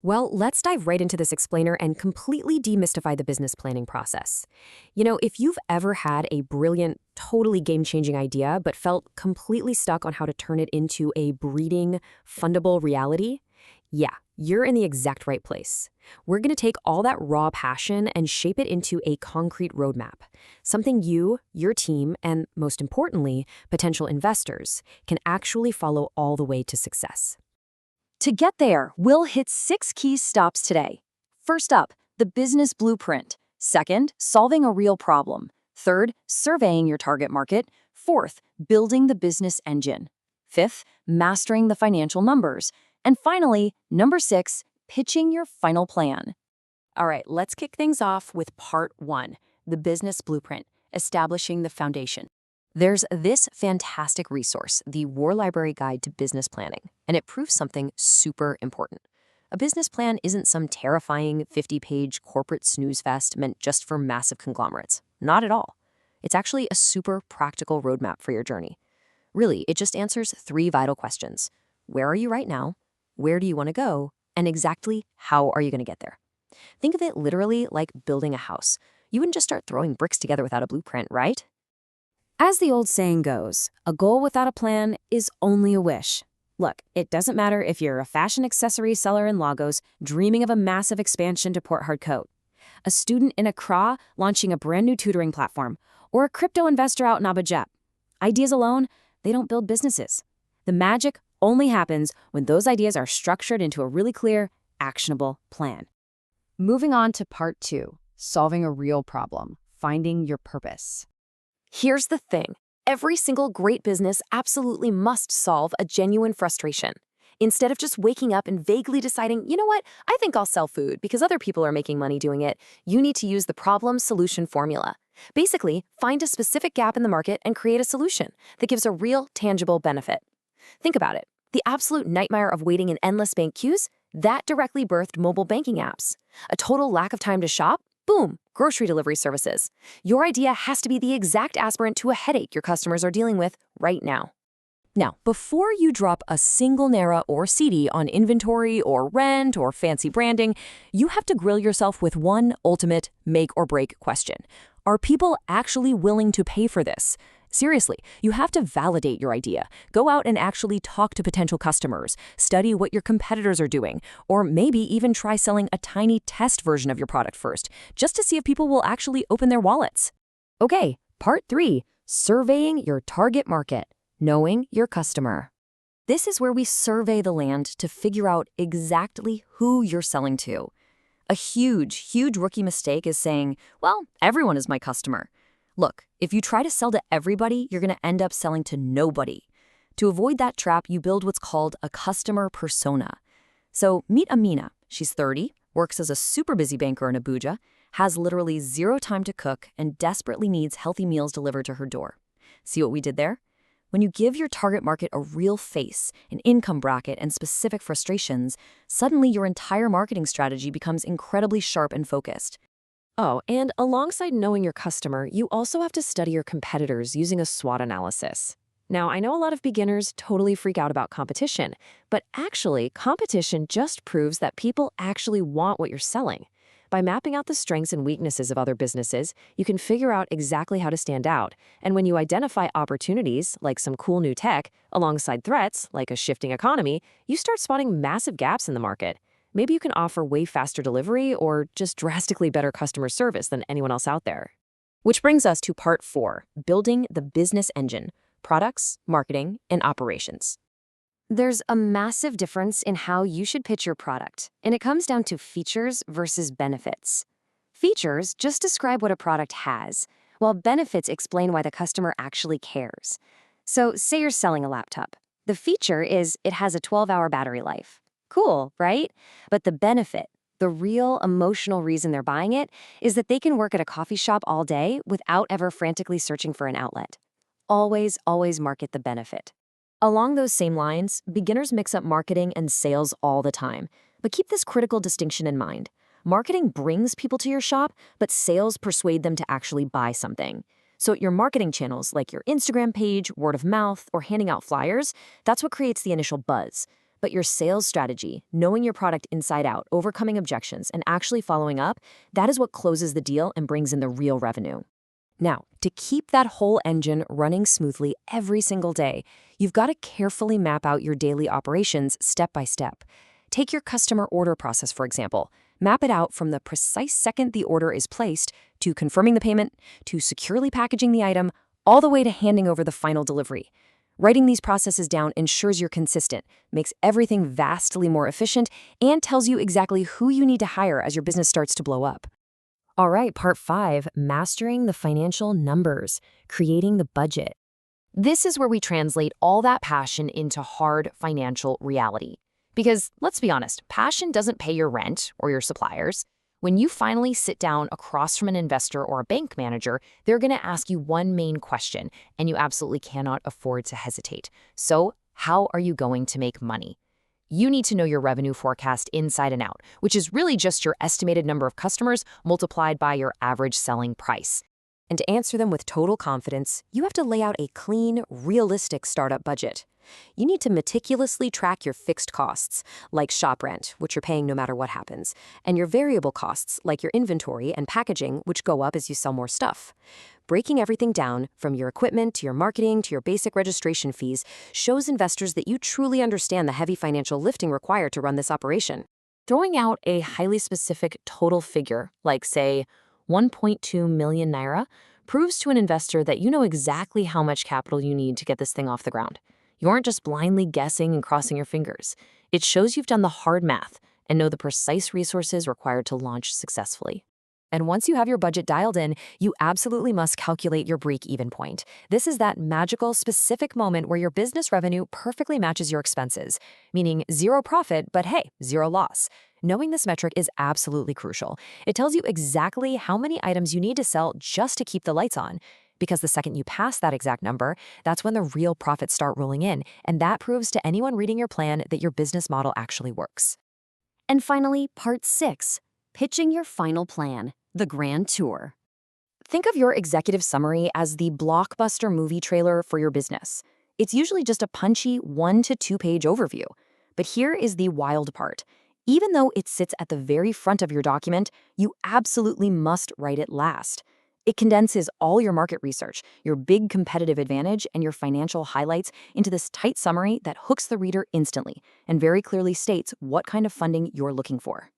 Well, let's dive right into this explainer and completely demystify the business planning process. If you've ever had a brilliant, totally game changing idea, but felt completely stuck on how to turn it into a breeding, fundable reality, yeah, you're in the exact right place. We're going to take all that raw passion and shape it into a concrete roadmap, something you, your team, and most importantly, potential investors can actually follow all the way to success. To get there, we'll hit 6 key stops today. First up, the business blueprint. Second, solving a real problem. Third, surveying your target market. Fourth, building the business engine. Fifth, mastering the financial numbers. And finally, number 6, pitching your final plan. All right, let's kick things off with part 1, the business blueprint, establishing the foundation. There's this fantastic resource, the War Library Guide to Business Planning, and it proves something super important. A business plan isn't some terrifying 50-page corporate snooze fest meant just for massive conglomerates. Not at all. It's actually a super practical roadmap for your journey. Really, it just answers 3 vital questions. Where are you right now? Where do you want to go? And exactly how are you going to get there? Think of it literally like building a house. You wouldn't just start throwing bricks together without a blueprint, right? As the old saying goes, a goal without a plan is only a wish. Look, it doesn't matter if you're a fashion accessory seller in Lagos dreaming of a massive expansion to Port Harcourt, a student in Accra launching a brand new tutoring platform, or a crypto investor out in Abuja. Ideas alone, they don't build businesses. The magic only happens when those ideas are structured into a really clear, actionable plan. Moving on to part 2, solving a real problem, finding your purpose. Here's the thing. Every single great business absolutely must solve a genuine frustration. Instead of just waking up and vaguely deciding, you know what, I think I'll sell food because other people are making money doing it, you need to use the problem-solution formula. Basically, find a specific gap in the market and create a solution that gives a real, tangible benefit. Think about it. The absolute nightmare of waiting in endless bank queues, that directly birthed mobile banking apps. A total lack of time to shop? Boom, grocery delivery services. Your idea has to be the exact aspirant to a headache your customers are dealing with right now. Now, before you drop a single Naira or CD on inventory or rent or fancy branding, you have to grill yourself with one ultimate make or break question. Are people actually willing to pay for this? Seriously, you have to validate your idea. Go out and actually talk to potential customers, study what your competitors are doing, or maybe even try selling a tiny test version of your product first, just to see if people will actually open their wallets. Okay, part 3, surveying your target market, knowing your customer. This is where we survey the land to figure out exactly who you're selling to. A huge rookie mistake is saying, well, everyone is my customer. Look, if you try to sell to everybody, you're going to end up selling to nobody. To avoid that trap, you build what's called a customer persona. So meet Amina. She's 30, works as a super busy banker in Abuja, has literally 0 time to cook, and desperately needs healthy meals delivered to her door. See what we did there? When you give your target market a real face, an income bracket, and specific frustrations, suddenly your entire marketing strategy becomes incredibly sharp and focused. Oh, and alongside knowing your customer, you also have to study your competitors using a SWOT analysis. Now, I know a lot of beginners totally freak out about competition, but actually, competition just proves that people actually want what you're selling. By mapping out the strengths and weaknesses of other businesses, you can figure out exactly how to stand out. And when you identify opportunities, like some cool new tech, alongside threats, like a shifting economy, you start spotting massive gaps in the market. Maybe you can offer way faster delivery or just drastically better customer service than anyone else out there. Which brings us to part 4, building the business engine, products, marketing, and operations. There's a massive difference in how you should pitch your product, and it comes down to features versus benefits. Features just describe what a product has, while benefits explain why the customer actually cares. So say you're selling a laptop. The feature is it has a 12-hour battery life. Cool, right? But the benefit, the real emotional reason they're buying it, is that they can work at a coffee shop all day without ever frantically searching for an outlet. Always market the benefit. Along those same lines, beginners mix up marketing and sales all the time. But keep this critical distinction in mind. Marketing brings people to your shop, but sales persuade them to actually buy something. So your marketing channels, like your Instagram page, word of mouth, or handing out flyers, that's what creates the initial buzz. But your sales strategy, knowing your product inside out, overcoming objections, and actually following up, that is what closes the deal and brings in the real revenue. Now, to keep that whole engine running smoothly every single day, you've got to carefully map out your daily operations step by step. Take your customer order process, for example. Map it out from the precise second the order is placed, to confirming the payment, to securely packaging the item, all the way to handing over the final delivery. Writing these processes down ensures you're consistent, makes everything vastly more efficient, and tells you exactly who you need to hire as your business starts to blow up. All right, part 5, mastering the financial numbers, creating the budget. This is where we translate all that passion into hard financial reality. Because let's be honest, passion doesn't pay your rent or your suppliers. When you finally sit down across from an investor or a bank manager, they're going to ask you one main question, and you absolutely cannot afford to hesitate. So, how are you going to make money? You need to know your revenue forecast inside and out, which is really just your estimated number of customers multiplied by your average selling price. And to answer them with total confidence, you have to lay out a clean, realistic startup budget. You need to meticulously track your fixed costs, like shop rent, which you're paying no matter what happens, and your variable costs, like your inventory and packaging, which go up as you sell more stuff. Breaking everything down, from your equipment to your marketing to your basic registration fees, shows investors that you truly understand the heavy financial lifting required to run this operation. Throwing out a highly specific total figure, like, say, 1.2 million naira, proves to an investor that you know exactly how much capital you need to get this thing off the ground. You aren't just blindly guessing and crossing your fingers. It shows you've done the hard math and know the precise resources required to launch successfully. And once you have your budget dialed in, you absolutely must calculate your break-even point. This is that magical, specific moment where your business revenue perfectly matches your expenses, meaning zero profit, but hey, zero loss. Knowing this metric is absolutely crucial. It tells you exactly how many items you need to sell just to keep the lights on. Because the second you pass that exact number, that's when the real profits start rolling in, and that proves to anyone reading your plan that your business model actually works. And finally, part 6, pitching your final plan, the grand tour. Think of your executive summary as the blockbuster movie trailer for your business. It's usually just a punchy 1 to 2 page overview. But here is the wild part. Even though it sits at the very front of your document, you absolutely must write it last. It condenses all your market research, your big competitive advantage, and your financial highlights into this tight summary that hooks the reader instantly and very clearly states what kind of funding you're looking for.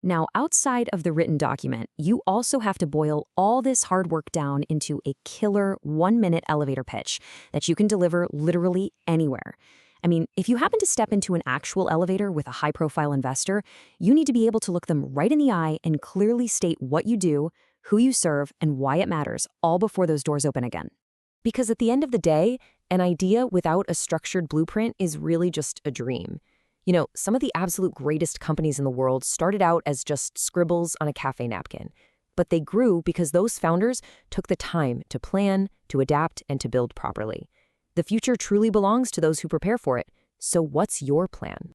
Now, outside of the written document, you also have to boil all this hard work down into a killer 1-minute elevator pitch that you can deliver literally anywhere. I mean, if you happen to step into an actual elevator with a high-profile investor, you need to be able to look them right in the eye and clearly state what you do, who you serve, and why it matters, all before those doors open again. Because at the end of the day, an idea without a structured blueprint is really just a dream. You know, some of the absolute greatest companies in the world started out as just scribbles on a cafe napkin. But they grew because those founders took the time to plan, to adapt, and to build properly. The future truly belongs to those who prepare for it. So what's your plan?